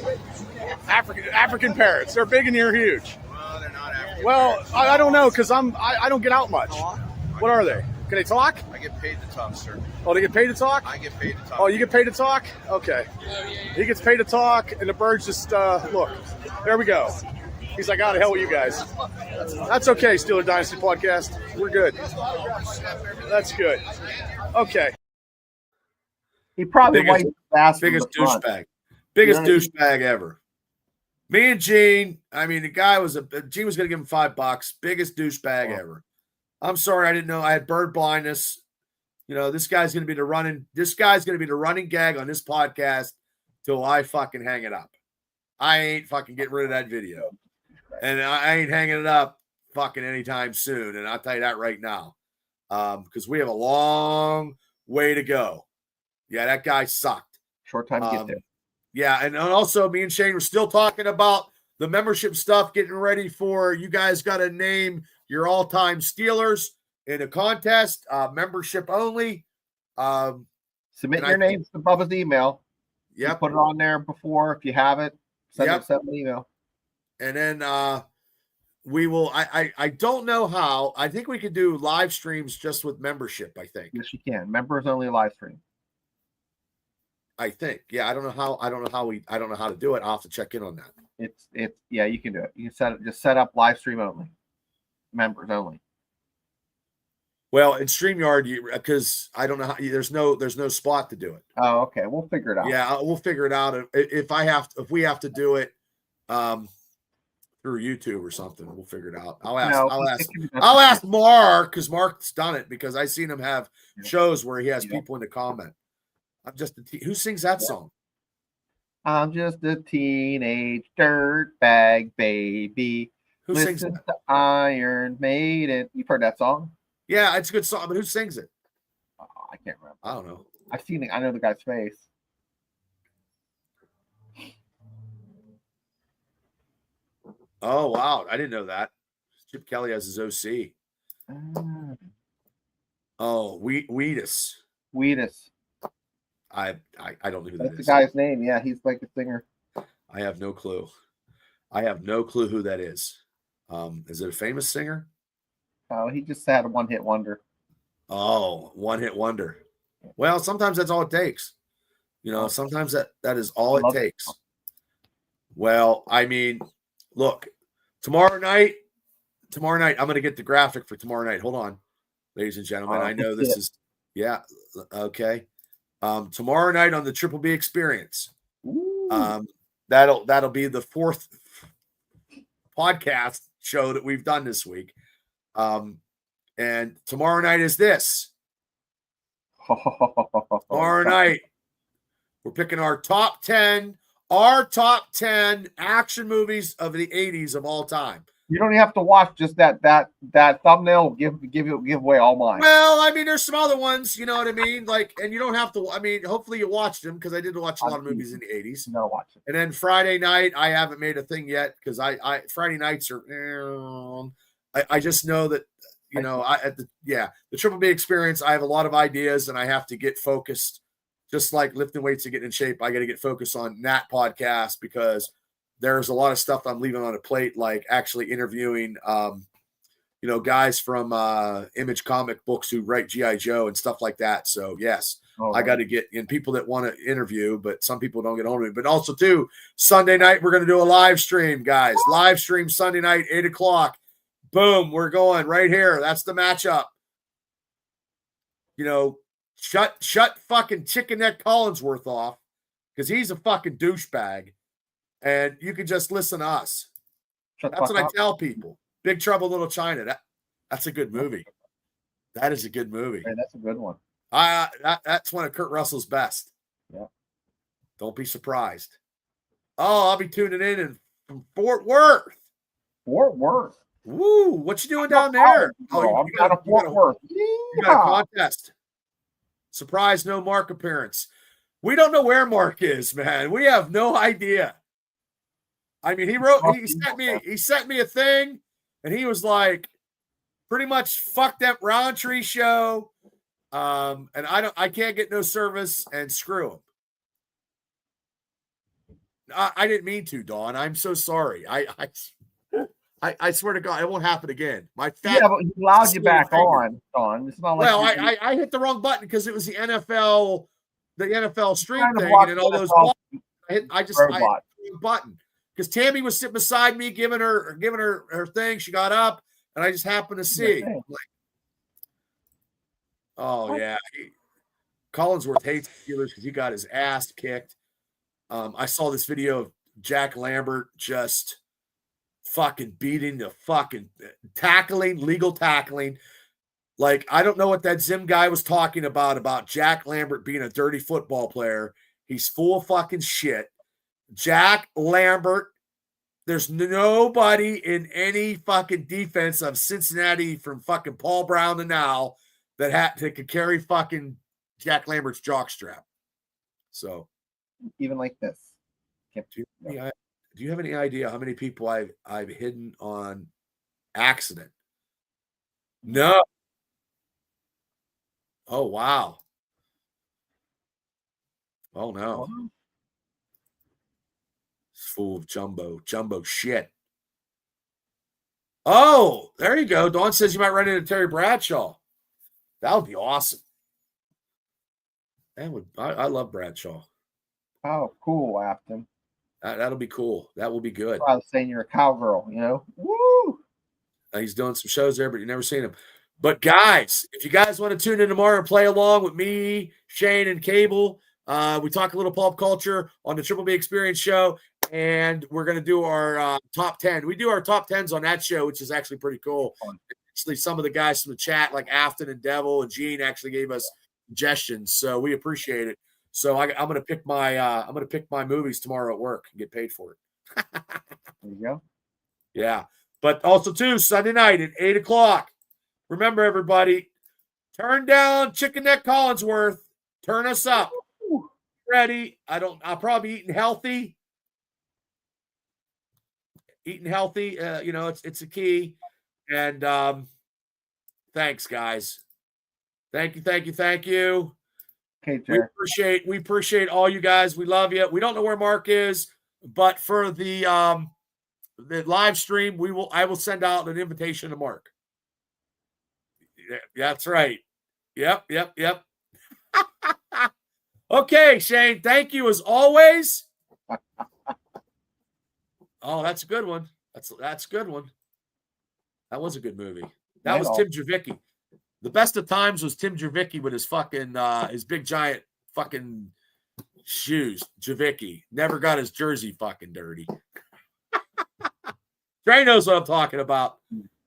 African parrots. They're big and they're huge. Well, they're not African. Well, I don't know because I don't get out much. What are they? Can they talk? I get paid to talk, sir. Oh, they get paid to talk? I get paid to talk. Oh, you get paid to talk? Okay. He gets paid to talk, and the birds just look. There we go. He's like, out of hell with you guys. That's okay, Steeler Dynasty podcast. We're good. That's good. Okay. He probably biggest douchebag. Biggest douchebag ever. Me and Gene, the guy Gene was going to give him $5. Biggest douchebag ever. I'm sorry, I didn't know. I had bird blindness. This guy's going to be the running gag on this podcast till I fucking hang it up. I ain't fucking getting rid of that video. And I ain't hanging it up fucking anytime soon. And I'll tell you that right now. Because we have a long way to go. Yeah, that guy sucked. Short time to get there. Yeah, and also me and Shane were still talking about the membership stuff, getting ready for you guys got to name your all-time Steelers in a contest, membership only. Submit your names to Bubba's email. Yeah, put it on there before if you have it. Send an email. And then we will. I don't know how. I think we could do live streams just with membership. I think. Yes, you can. Members only live stream. I think. Yeah, I don't know how. I don't know how to do it. I'll have to check in on that. It's yeah, you can do it. You can set up live stream only. Members only. Well, in StreamYard, because I don't know how. There's no spot to do it. Oh, okay. We'll figure it out. Yeah, we'll figure it out. If we have to do it, through YouTube or something, we'll figure it out. I'll ask Mark because Mark's done it because I seen him have shows where he has people in the comment. I'm just who sings that song? I'm just a teenage dirtbag baby. Who sings that? To Iron Maiden. You've heard that song? Yeah, it's a good song, but who sings it? Oh, I can't remember. I don't know. I've seen it. I know the guy's face. Oh wow, I didn't know that. Chip Kelly has his OC. Oh, Wheatus. I don't know who that is. That's the guy's name. Yeah, he's like a singer. I have no clue. I have no clue who that is. Is it a famous singer? Oh, he just had a one-hit wonder. Oh, one-hit wonder. Well, sometimes that's all it takes. Sometimes that is all it takes. Well, look, tomorrow night, I'm going to get the graphic for tomorrow night. Hold on, ladies and gentlemen. I know this is, yeah, okay. Tomorrow night on the Triple B Experience. That'll be the fourth podcast show that we've done this week. And tomorrow night is this. Tomorrow night, we're picking our top 10 action movies of the 80s of all time. You don't have to watch just that thumbnail. Give away all mine. Well, there's some other ones, you know what I mean? And you don't have to. Hopefully you watched them because I did watch a lot of movies in the 80s. No, watch it. And then Friday night, I haven't made a thing yet because I Friday nights are. I just know that the Triple B Experience. I have a lot of ideas and I have to get focused. Just like lifting weights and getting in shape, I got to get focused on that podcast because there's a lot of stuff I'm leaving on a plate, like actually interviewing, guys from Image comic books who write G.I. Joe and stuff like that. So, yes, I got to get in people that want to interview, but some people don't get on me. But also, too, Sunday night, we're going to do a live stream, guys. Live stream Sunday night, 8 o'clock. Boom, we're going right here. That's the matchup. shut fucking Chicken Neck Collinsworth off because he's a fucking douchebag. And you can just listen to us. That's what I tell people. Big Trouble in Little China. That's a good movie. That is a good movie. Hey, that's a good one. That's one of Kurt Russell's best. Yeah. Don't be surprised. Oh, I'll be tuning in from Fort Worth. Fort Worth. Woo! What you doing down there? I'm out of Fort Worth. You got a contest. Surprise, no Mark appearance. We don't know where Mark is, man. We have no idea. I mean, he sent me a thing, and he was like, pretty much fuck that Roundtree show. And I can't get no service and screw him. I didn't mean to, Dawn. I'm so sorry. I swear to God, it won't happen again. But he allowed you back on, Dawn. It's not like I hit the wrong button because it was the NFL stream thing and all those buttons. I hit the wrong button because Tammy was sitting beside me giving her thing. She got up and I just happened to see. Like, oh yeah, Collinsworth hates Steelers because he got his ass kicked. I saw this video of Jack Lambert just fucking beating the fucking legal tackling. Like, I don't know what that Zim guy was talking about Jack Lambert being a dirty football player. He's full of fucking shit. Jack Lambert, there's nobody in any fucking defense of Cincinnati from fucking Paul Brown to now that could carry fucking Jack Lambert's jockstrap. So, even like this. Do you have any idea how many people I've hidden on accident? No. Oh wow. Oh no. It's full of jumbo shit. Oh, there you go. Dawn says you might run into Terry Bradshaw. That would be awesome. I love Bradshaw. Oh, cool, Afton. That'll be cool. That will be good. I was saying you're a cowgirl, Woo! He's doing some shows there, but you've never seen him. But guys, if you guys want to tune in tomorrow and play along with me, Shane, and Cable, we talk a little pulp culture on the Triple B Experience show, and we're going to do our top 10. We do our top 10s on that show, which is actually pretty cool. Actually, some of the guys from the chat, like Afton and Devil and Gene, actually gave us suggestions, so we appreciate it. So I'm gonna pick my movies tomorrow at work and get paid for it. There you go. Yeah, but also too Sunday night at 8:00. Remember, everybody, turn down Chicken Neck Collinsworth. Turn us up. Ready? I'll probably be eating healthy. It's a key. And thanks, guys. Thank you. Okay, we appreciate all you guys. We love you. We don't know where Mark is, but for the live stream, I will send out an invitation to Mark. Yeah, that's right. Yep. Okay, Shane. Thank you as always. Oh, that's a good one. That's a good one. That was a good movie. That was Tim Javicki. The best of times was Tim Javicki with his fucking his big giant fucking shoes. Javicki never got his jersey fucking dirty. Trey knows what I'm talking about.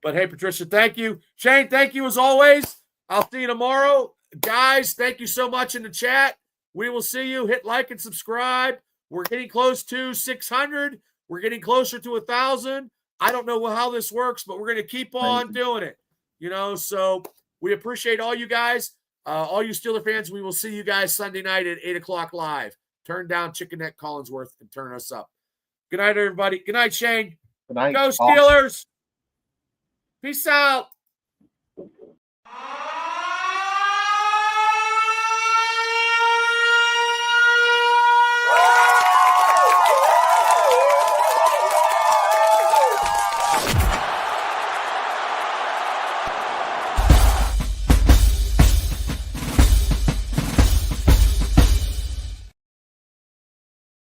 But hey, Patricia, thank you. Shane, thank you as always. I'll see you tomorrow. Guys, thank you so much in the chat. We will see you. Hit like and subscribe. We're getting close to 600. We're getting closer to 1,000. I don't know how this works, but we're going to keep on doing it. So we appreciate all you guys, all you Steeler fans. We will see you guys Sunday night at 8:00 live. Turn down Chicken Neck Collinsworth and turn us up. Good night, everybody. Good night, Shane. Good night. Go Steelers. Peace out.